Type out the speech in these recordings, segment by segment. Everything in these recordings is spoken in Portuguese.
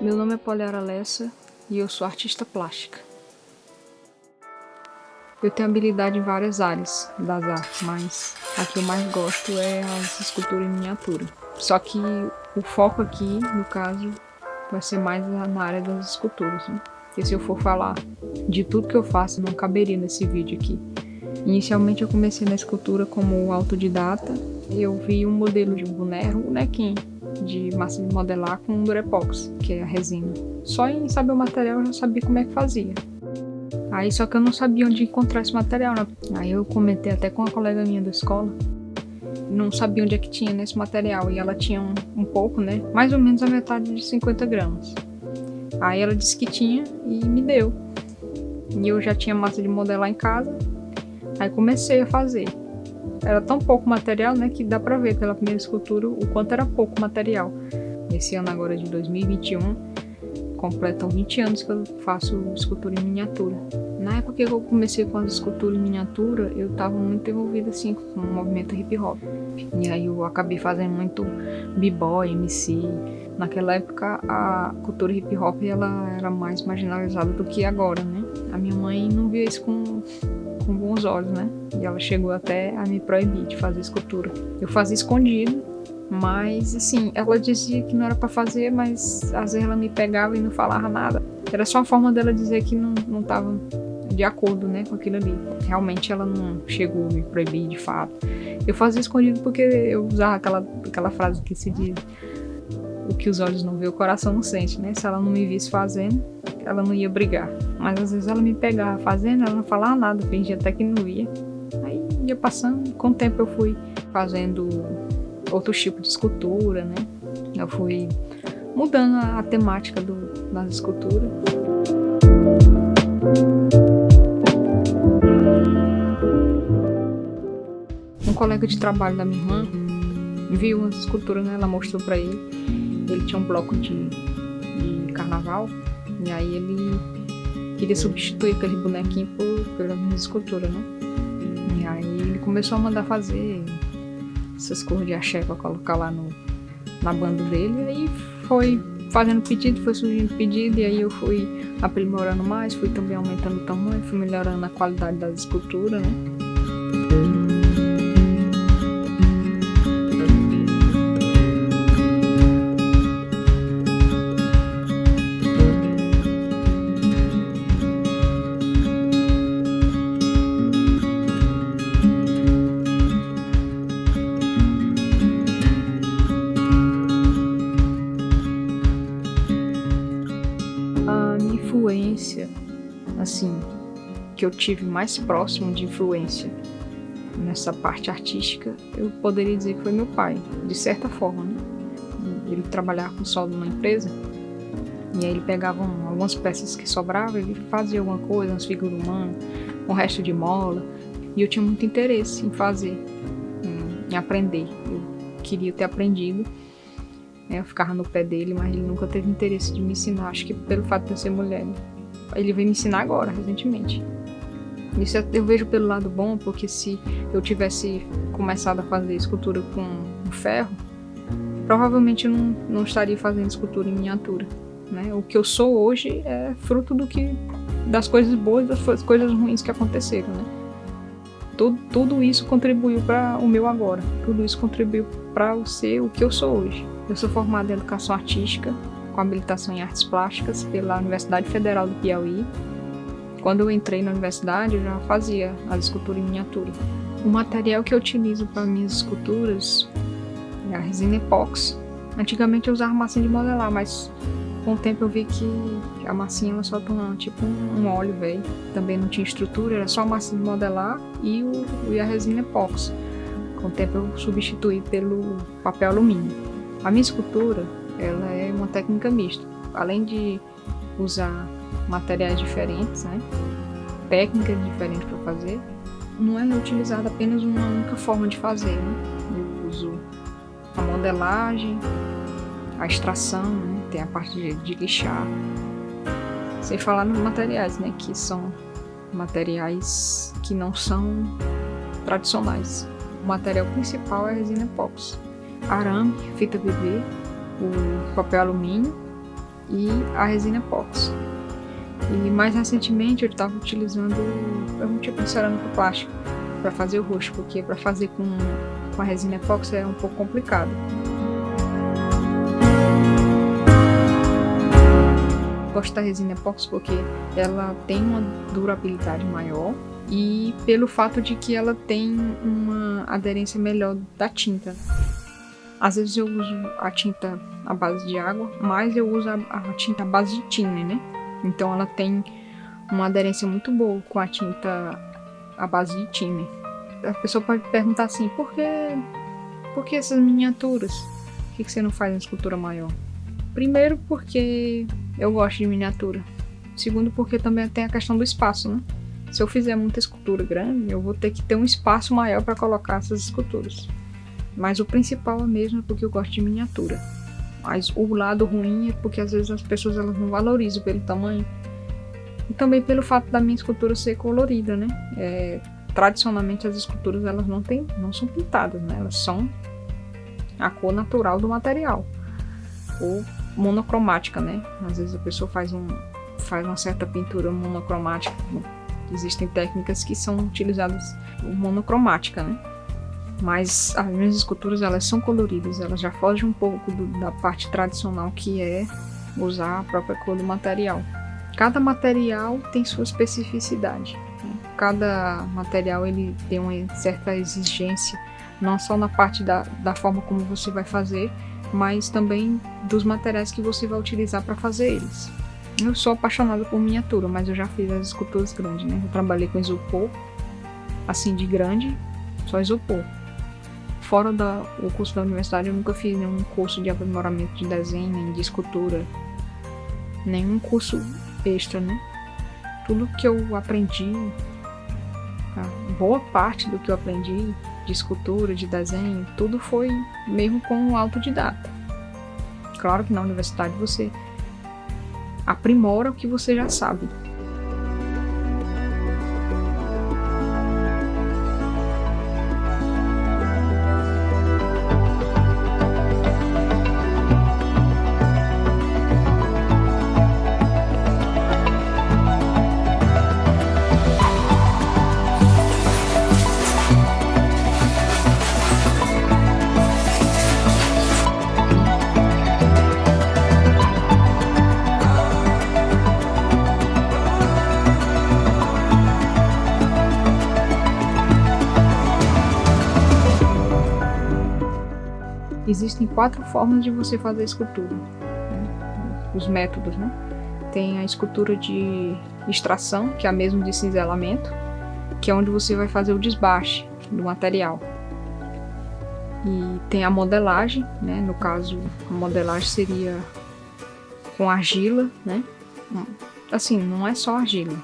Meu nome é Poliara Lessa e eu sou artista plástica. Eu tenho habilidade em várias áreas das artes, mas a que eu mais gosto é as esculturas em miniatura. Só que o foco aqui, no caso, vai ser mais na área das esculturas, né? Porque se eu for falar de tudo que eu faço, não caberia nesse vídeo aqui. Inicialmente eu comecei na escultura como autodidata. Eu vi um modelo de bonequinho de massa de modelar com Durepox, que é a resina. Só em saber o material eu já sabia como é que fazia. Aí só que eu não sabia onde encontrar esse material, né? Aí eu comentei até com uma colega minha da escola, não sabia onde é que tinha nesse material, e ela tinha um pouco, né? Mais ou menos a metade de 50 gramas. Aí ela disse que tinha e me deu. E eu já tinha massa de modelar em casa, aí comecei a fazer. Era tão pouco material, né, que dá pra ver pela primeira escultura o quanto era pouco material. Esse ano agora de 2021, completam 20 anos que eu faço escultura em miniatura. Na época que eu comecei com as esculturas em miniatura, eu estava muito envolvida assim com o movimento hip hop. E aí eu acabei fazendo muito b-boy, MC. Naquela época a cultura hip hop ela era mais marginalizada do que agora, né? A minha mãe não via isso com bons olhos, né? E ela chegou até a me proibir de fazer escultura. Eu fazia escondido, mas assim, ela dizia que não era pra fazer, mas às vezes ela me pegava e não falava nada. Era só a forma dela dizer que não tava de acordo, né, com aquilo ali. Realmente ela não chegou a me proibir de fato. Eu fazia escondido porque eu usava aquela frase que se diz: o que os olhos não vê, o coração não sente, né? Se ela não me visse fazendo, ela não ia brigar. Mas às vezes ela me pegava fazendo, ela não falava nada, fingia até que não via. Aí ia passando, com o tempo eu fui fazendo outros tipos de escultura, né? Eu fui mudando a temática das esculturas. Um colega de trabalho da minha irmã viu umas esculturas, né? Ela mostrou pra ele. Ele tinha um bloco de carnaval, e aí ele queria substituir aquele bonequinho pela minha escultura, né? E aí ele começou a mandar fazer essas cores de axé pra colocar lá na banda dele, e aí foi fazendo pedido, foi surgindo pedido, e aí eu fui aprimorando mais, fui também aumentando o tamanho, fui melhorando a qualidade das esculturas, né? A minha influência, assim, que eu tive mais próximo de influência nessa parte artística, eu poderia dizer que foi meu pai, de certa forma, né? Ele trabalhava com solda numa empresa, e aí ele pegava algumas peças que sobravam, ele fazia alguma coisa, umas figuras humanas, um resto de mola, e eu tinha muito interesse em fazer, em aprender. Eu queria ter aprendido. Eu ficava no pé dele, mas ele nunca teve interesse de me ensinar. Acho que pelo fato de eu ser mulher. Ele veio me ensinar agora, recentemente. Isso eu vejo pelo lado bom, porque se eu tivesse começado a fazer escultura com ferro, provavelmente eu não estaria fazendo escultura em miniatura, né? O que eu sou hoje é fruto das coisas boas e das coisas ruins que aconteceram, né? Tudo isso contribuiu para o meu agora. Tudo isso contribuiu para eu ser o que eu sou hoje. Eu sou formada em Educação Artística, com habilitação em Artes Plásticas pela Universidade Federal do Piauí. Quando eu entrei na universidade, eu já fazia as esculturas em miniatura. O material que eu utilizo para minhas esculturas é a resina epox. Antigamente eu usava massinha de modelar, mas com o tempo eu vi que a massinha ela só tornava tipo um óleo velho. Também não tinha estrutura, era só a massinha de modelar e a resina epox. Com o tempo eu substituí pelo papel alumínio. A minha escultura, ela é uma técnica mista. Além de usar materiais diferentes, né, técnicas diferentes para fazer, não é utilizada apenas uma única forma de fazer, né? Eu uso a modelagem, a extração, né? Tem a parte de lixar, Sem falar nos materiais, né, que são materiais que não são tradicionais. O material principal é a resina epóxi, arame, fita PV, o papel alumínio e a resina epóxi. E mais recentemente eu estava utilizando um tipo de cerâmica plástica para fazer o rosto, porque para fazer com a resina epóxi é um pouco complicado. Gosto da resina epóxi porque ela tem uma durabilidade maior e pelo fato de que ela tem uma aderência melhor da tinta. Às vezes eu uso a tinta à base de água, mas eu uso a tinta à base de thinner, né? Então ela tem uma aderência muito boa com a tinta à base de thinner. A pessoa pode perguntar assim, por que essas miniaturas? Por que você não faz uma escultura maior? Primeiro porque eu gosto de miniatura. Segundo porque também tem a questão do espaço, né? Se eu fizer muita escultura grande, eu vou ter que ter um espaço maior para colocar essas esculturas. Mas o principal mesmo é porque eu gosto de miniatura. Mas o lado ruim é porque às vezes as pessoas elas não valorizam pelo tamanho. E também pelo fato da minha escultura ser colorida, né? Tradicionalmente as esculturas elas não são pintadas, né? Elas são a cor natural do material. Ou monocromática, né? Às vezes a pessoa faz uma certa pintura monocromática. Existem técnicas que são utilizadas monocromática, né? Mas as minhas esculturas elas são coloridas, elas já fogem um pouco da parte tradicional que é usar a própria cor do material. Cada material tem sua especificidade, né? Cada material ele tem uma certa exigência, não só na parte da forma como você vai fazer, mas também dos materiais que você vai utilizar para fazer eles. Eu sou apaixonada por miniatura, mas eu já fiz as esculturas grandes, né? Eu trabalhei com isopor, assim de grande, só isopor. Fora o curso da universidade, eu nunca fiz nenhum curso de aprimoramento de desenho, nem de escultura, nenhum curso extra, né? Tudo que eu aprendi, boa parte do que eu aprendi de escultura, de desenho, tudo foi mesmo com o autodidata. Claro que na universidade você aprimora o que você já sabe. Existem 4 formas de você fazer escultura, né? Os métodos, né? Tem a escultura de extração, que é a mesma de cinzelamento, que é onde você vai fazer o desbaste do material. E tem a modelagem, né? No caso, a modelagem seria com argila, né? Assim, não é só argila,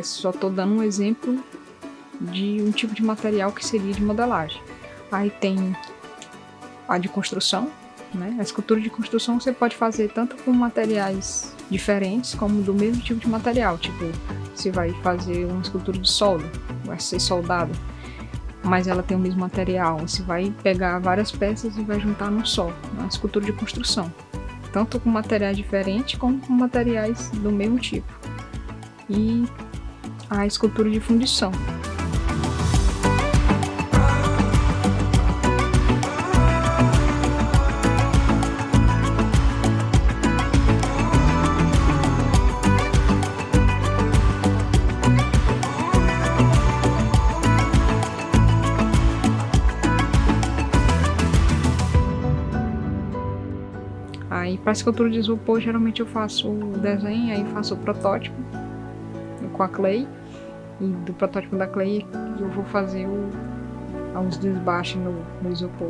só estou dando um exemplo de um tipo de material que seria de modelagem. Aí tem a de construção, né? A escultura de construção você pode fazer tanto com materiais diferentes como do mesmo tipo de material. Tipo, você vai fazer uma escultura de solda, vai ser soldada, mas ela tem o mesmo material. Você vai pegar várias peças e vai juntar num só. Uma escultura de construção, tanto com materiais diferentes como com materiais do mesmo tipo. E a escultura de fundição. Aí para a escultura de isopor, geralmente eu faço o desenho, aí faço o protótipo com a clay, e do protótipo da clay eu vou fazer uns desbastes no isopor.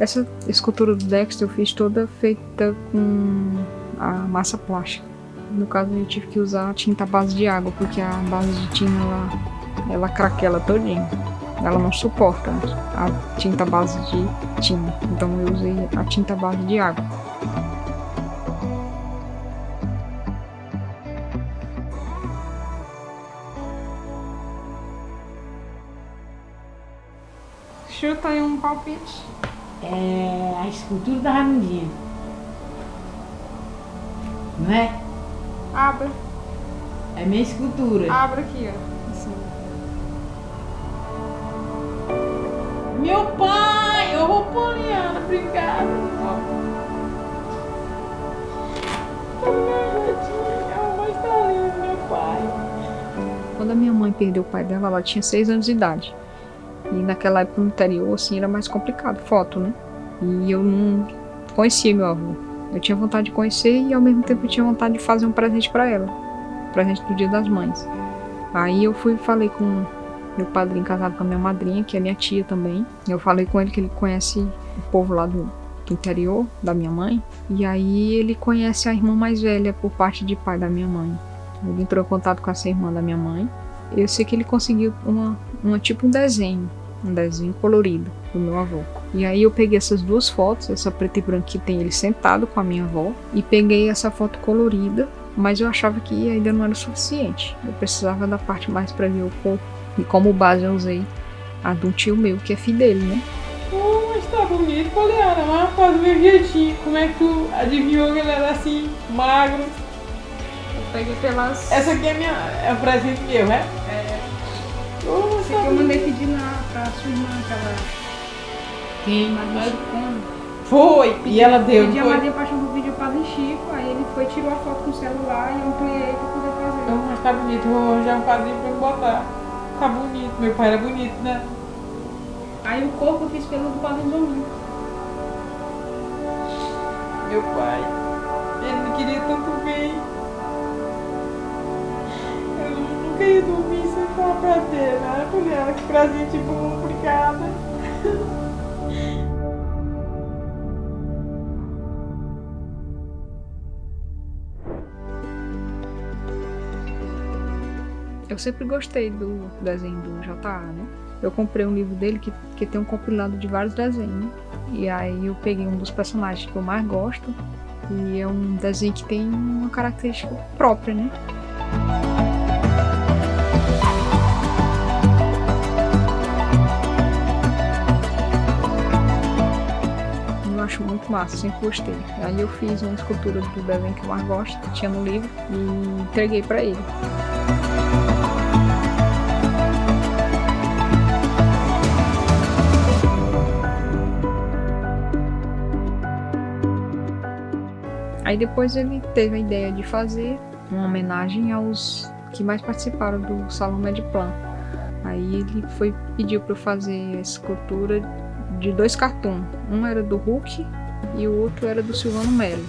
Essa escultura do Dexter eu fiz toda feita com a massa plástica. No caso eu tive que usar tinta à base de água, porque a base de tinta ela craquela todinha. Ela não suporta a tinta base de tinta, então eu usei a tinta base de água. Chuta aí um palpite. É a escultura da Raimundinha. Não é? Abra. É minha escultura. Abra aqui, ó. Assim. Meu pai! Ô, Poliana, obrigada. Mas tá lindo, meu pai. Quando a minha mãe perdeu o pai dela, ela tinha 6 anos de idade. E naquela época no interior, assim, era mais complicado, foto, né? E eu não conhecia meu avô. Eu tinha vontade de conhecer e ao mesmo tempo eu tinha vontade de fazer um presente pra ela. Presente do Dia das Mães. Aí eu fui e falei com meu padrinho casado com a minha madrinha, que é minha tia também. Eu falei com ele que ele conhece o povo lá do interior, da minha mãe. E aí ele conhece a irmã mais velha por parte de pai da minha mãe. Ele entrou em contato com essa irmã da minha mãe. Eu sei que ele conseguiu tipo um desenho colorido do meu avô. E aí eu peguei essas duas fotos, essa preta e branca que tem ele sentado com a minha avó, e peguei essa foto colorida, mas eu achava que ainda não era o suficiente. Eu precisava da parte mais pra ver o corpo. E como base eu usei a de um tio meu, que é filho dele, né? Mas tá bonito, Poliana, mas faz o meu jeitinho. Como é que tu adivinhou que ele era assim, magro? Eu peguei pelas... Essa aqui é um presente meu, né? Esse aqui eu mandei pedir pra sua irmã, aquela... Quem? Mexicana. Foi! E ela deu, Pedi a foi? Madrinha Paixão pro vídeo para Chico, aí ele foi, tirou a foto com o celular e eu ampliei pra poder fazer. Mas tá bonito, vou arranjar um quadrinho pra me botar. Tá bonito, meu pai era bonito, né? Aí o corpo eu fiz pelo do Padre Zoninho. Meu pai, ele me queria tanto bem. Eu nunca ia dormir sem falar pra ter, né? Poliana, que presente bom, obrigada. Eu sempre gostei do desenho do J.A., né? Eu comprei um livro dele que tem um compilado de vários desenhos, né? E aí eu peguei um dos personagens que eu mais gosto. E é um desenho que tem uma característica própria, né? Eu acho muito massa, sempre gostei. Aí eu fiz uma escultura do desenho que eu mais gosto, que tinha no livro, e entreguei pra ele. Aí depois ele teve a ideia de fazer uma homenagem aos que mais participaram do Salão Mediplan. Aí ele pediu para eu fazer a escultura de 2 cartoons. Um era do Hulk e o outro era do Silvano Melo.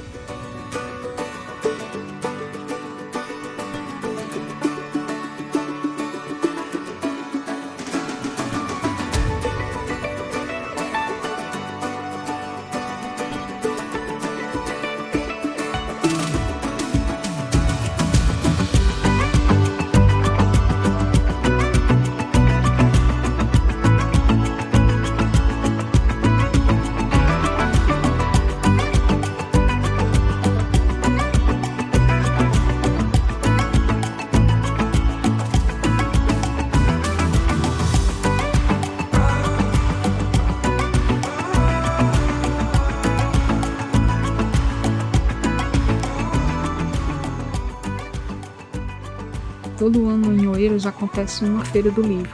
Todo ano em Oeiras acontece uma feira do livro.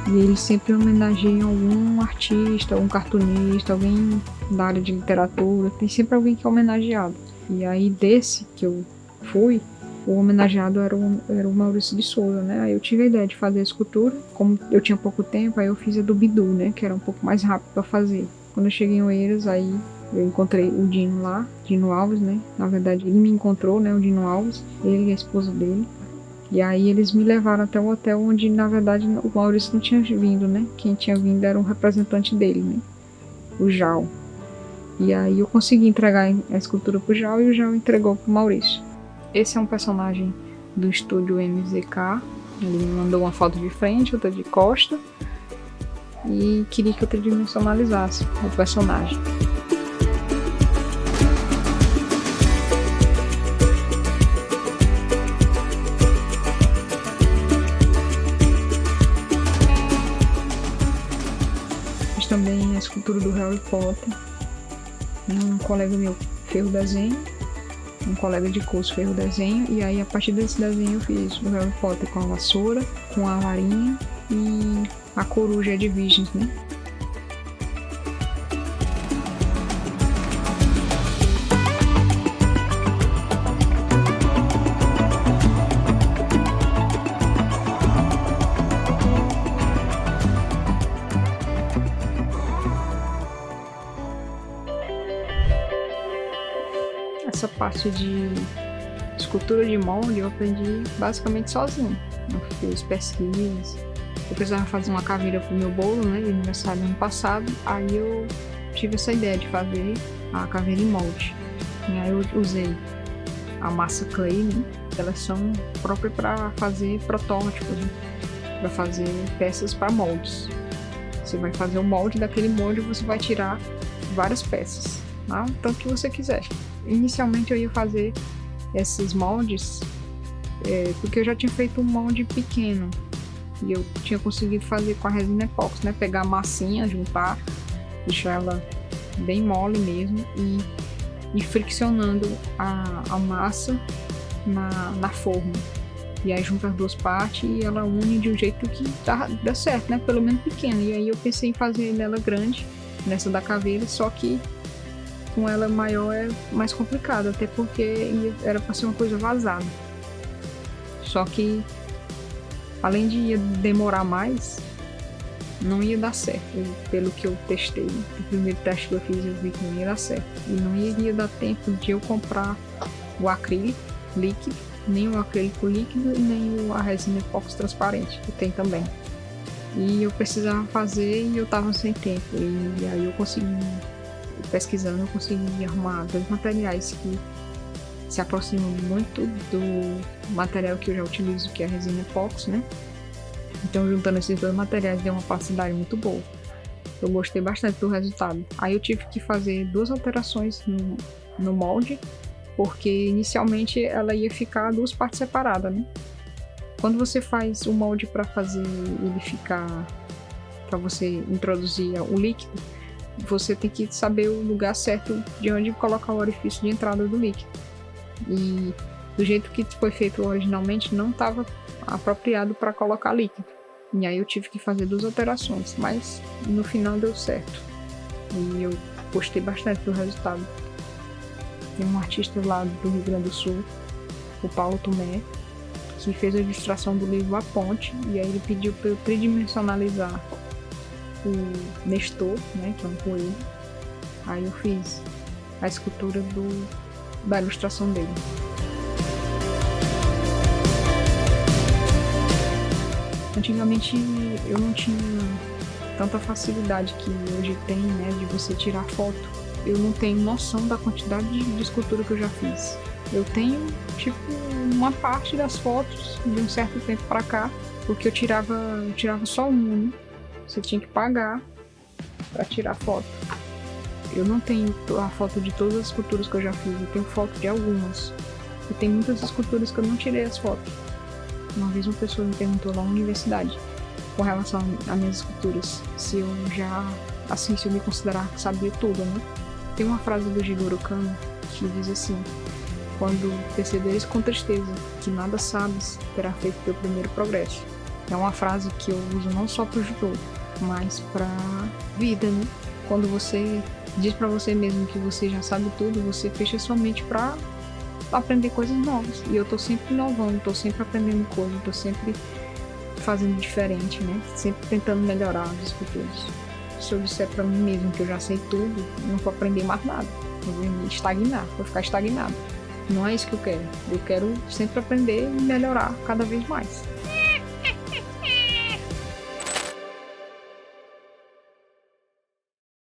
E eles sempre homenageiam algum artista, algum cartunista, alguém da área de literatura. Tem sempre alguém que é homenageado. E aí desse que eu fui, o homenageado era o Maurício de Souza, né? Aí eu tive a ideia de fazer a escultura. Como eu tinha pouco tempo, aí eu fiz a do Bidu, né? Que era um pouco mais rápido para fazer. Quando eu cheguei em Oeiras, aí eu encontrei o Dino lá, Dino Alves, né? Na verdade, ele me encontrou, né? O Dino Alves, ele e a esposa dele. E aí eles me levaram até o hotel onde, na verdade, o Maurício não tinha vindo, né? Quem tinha vindo era um representante dele, né? O Jal. E aí eu consegui entregar a escultura pro Jal e o Jal entregou pro Maurício. Esse é um personagem do estúdio MZK. Ele me mandou uma foto de frente, outra de costa e queria que eu tridimensionalizasse o personagem. Fiz também a escultura do Harry Potter. Um colega meu fez o desenho, um colega de curso fez o desenho, e aí a partir desse desenho eu fiz o Harry Potter com a vassoura, com a varinha e a coruja de virgens, né? Essa parte de escultura de molde eu aprendi basicamente sozinho. Eu fiz pesquisas. Eu precisava fazer uma caveira pro meu bolo, né, de aniversário ano passado. Aí eu tive essa ideia de fazer a caveira em molde. E aí eu usei a massa clay, né? Elas são próprias para fazer protótipos, né? Para fazer peças para moldes. Você vai fazer o molde, daquele molde você vai tirar várias peças, tá? Tanto que você quiser. Inicialmente eu ia fazer esses moldes porque eu já tinha feito um molde pequeno e eu tinha conseguido fazer com a resina epóxi, né? Pegar a massinha, juntar, deixar ela bem mole mesmo e friccionando a massa na forma. E aí junta as duas partes e ela une de um jeito que dá certo, né? Pelo menos pequeno. E aí eu pensei em fazer nela grande, nessa da caveira, só que com ela maior é mais complicado, até porque era para ser uma coisa vazada. Só que, além de ia demorar mais, não ia dar certo. Pelo que eu testei, o primeiro teste que eu fiz, eu vi que não ia dar certo. E não iria dar tempo de eu comprar o acrílico líquido, nem o acrílico líquido e nem a resina epóxi transparente, que tem também. E eu precisava fazer e eu tava sem tempo. E aí eu consegui, pesquisando, eu consegui arrumar dois materiais que se aproximam muito do material que eu já utilizo, que é a resina epóxi, né? Então, juntando esses dois materiais, deu uma plasticidade muito boa. Eu gostei bastante do resultado. Aí eu tive que fazer duas alterações no molde, porque inicialmente ela ia ficar duas partes separadas, né? Quando você faz o molde para fazer ele ficar, para você introduzir o líquido, você tem que saber o lugar certo de onde colocar o orifício de entrada do líquido. E do jeito que foi feito originalmente, não estava apropriado para colocar líquido. E aí eu tive que fazer duas alterações, mas no final deu certo. E eu gostei bastante do resultado. Tem um artista lá do Rio Grande do Sul, o Paulo Tomé, que fez a ilustração do livro A Ponte, e aí ele pediu para eu tridimensionalizar o Nestor, né, que é um coelho. Aí eu fiz a escultura da ilustração dele. Antigamente eu não tinha tanta facilidade que hoje tem, né, de você tirar foto. Eu não tenho noção da quantidade de escultura que eu já fiz. Eu tenho, tipo, uma parte das fotos de um certo tempo pra cá, porque eu tirava só uma, né? Você tinha que pagar pra tirar foto. Eu não tenho a foto de todas as esculturas que eu já fiz, eu tenho foto de algumas. E tem muitas esculturas que eu não tirei as fotos. Uma vez uma pessoa me perguntou lá na universidade, com relação às minhas esculturas, se eu me considerar que sabia tudo, né? Tem uma frase do Jigoro Kano que diz assim: quando perceberes com tristeza que nada sabes, terá feito teu primeiro progresso. É uma frase que eu uso não só pro judô, mas pra vida, né? Quando você diz pra você mesmo que você já sabe tudo, você fecha sua mente pra aprender coisas novas. E eu tô sempre inovando, tô sempre aprendendo coisas, tô sempre fazendo diferente, né? Sempre tentando melhorar as esculturas. Se eu disser pra mim mesmo que eu já sei tudo, eu não vou aprender mais nada. Eu vou me estagnar, vou ficar estagnado. Não é isso que eu quero. Eu quero sempre aprender e melhorar cada vez mais.